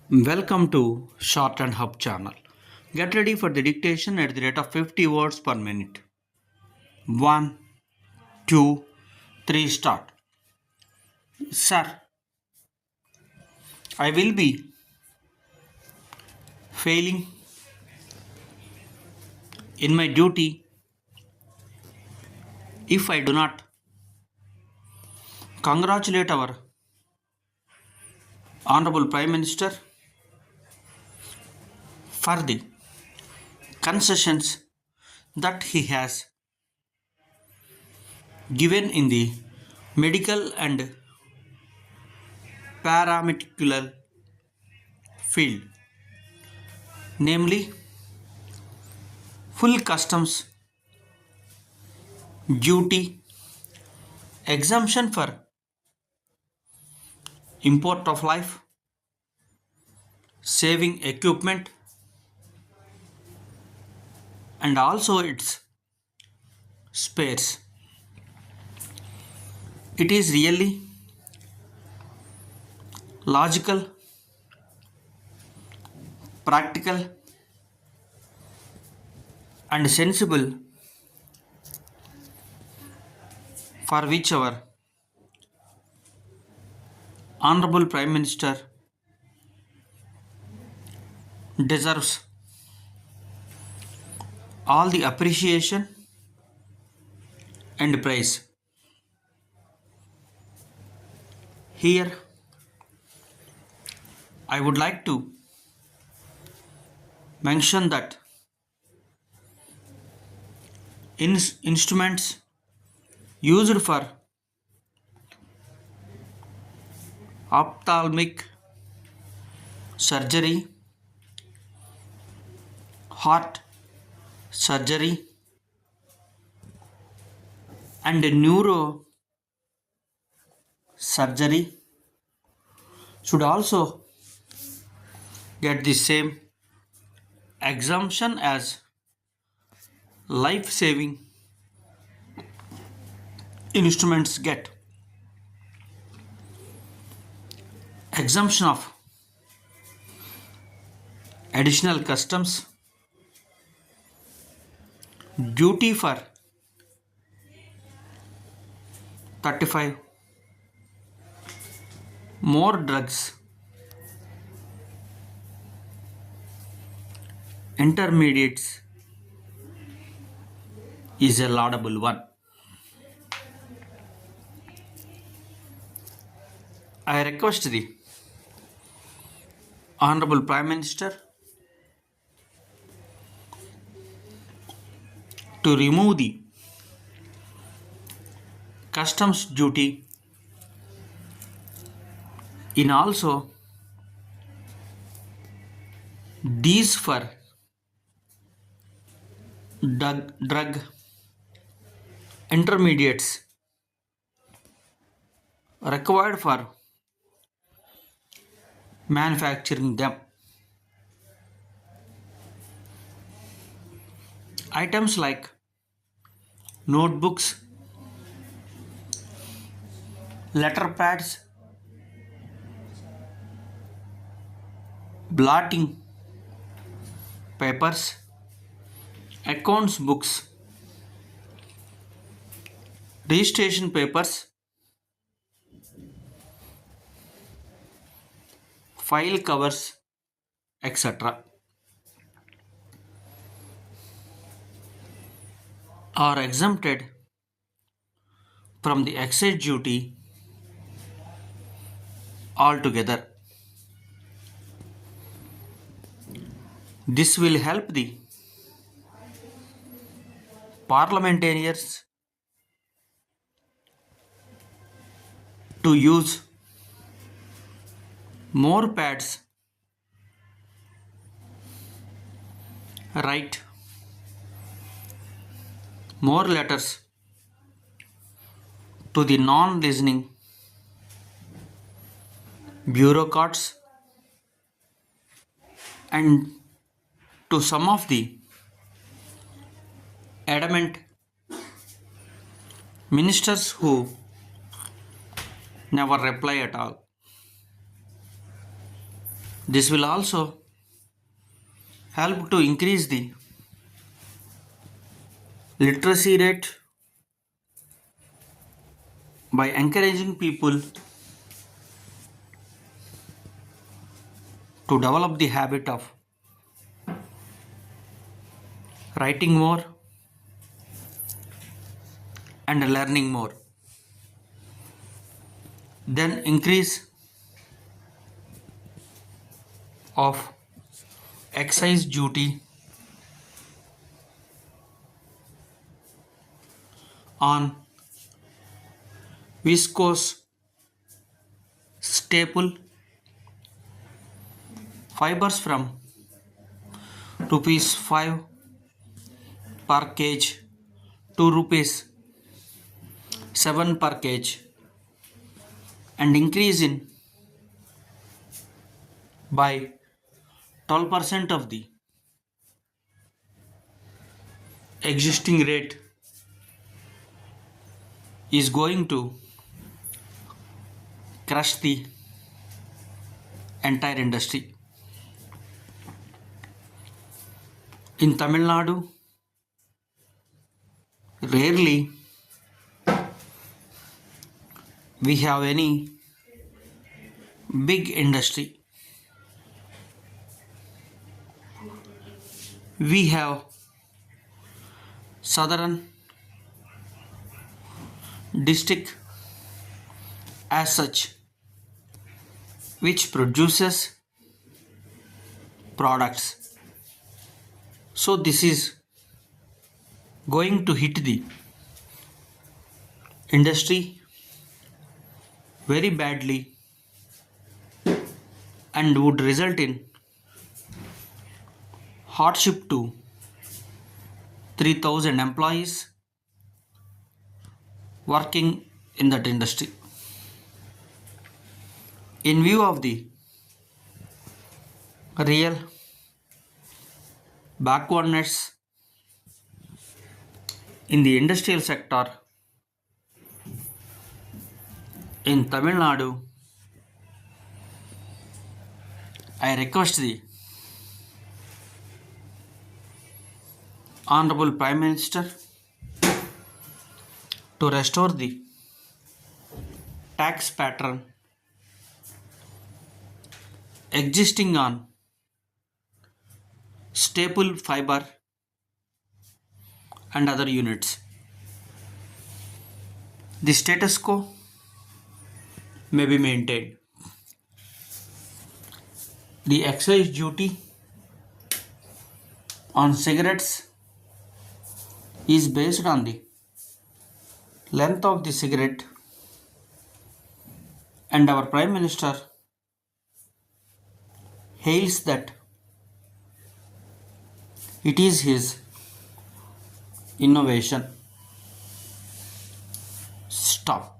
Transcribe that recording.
Welcome to Shorthand Hub channel. Get ready for the dictation at the rate of 50 words per minute. 1, 2, 3, start. Sir, I will be failing in my duty if I do not congratulate our Honorable Prime Minister for the concessions that he has given in the medical and paramedical field, namely full customs duty exemption for import of life, saving equipment, and also its spares. It is really logical, practical, and sensible for which our Honorable Prime Minister deserves all the appreciation and praise. Here, I would like to mention that instruments used for ophthalmic surgery, heart surgery, and neuro surgery should also get the same exemption as life saving instruments get. Exemption of additional customs duty for 35 more drugs intermediates is a laudable one. I request the Honorable Prime Minister to remove the customs duty in also these for drug intermediates required for manufacturing them. Items like notebooks, letter pads, blotting papers, accounts books, registration papers, file covers, etc. are exempted from the excise duty altogether. This will help the parliamentarians to use more pads, write more letters to the non-listening bureaucrats and to some of the adamant ministers who never reply at all. This will also help to increase the literacy rate by encouraging people to develop the habit of writing more and learning more. Then increase of excise duty on viscose staple fibers from rupees 5 per kg to rupees 7 per kg, and increase in by 12% of the existing rate is going to crush the entire industry. In Tamil Nadu, rarely we have any big industry. We have southern district as such, which produces products. So this is going to hit the industry very badly and would result in hardship to 3,000 employees working in that industry. In view of the real backwardness in the industrial sector in Tamil Nadu, I request the Honorable Prime Minister to restore the tax pattern existing on staple fiber and other units. The status quo may be maintained. The excise duty on cigarettes is based on the length of the cigarette, and our Prime Minister hails that it is his innovation. Stop.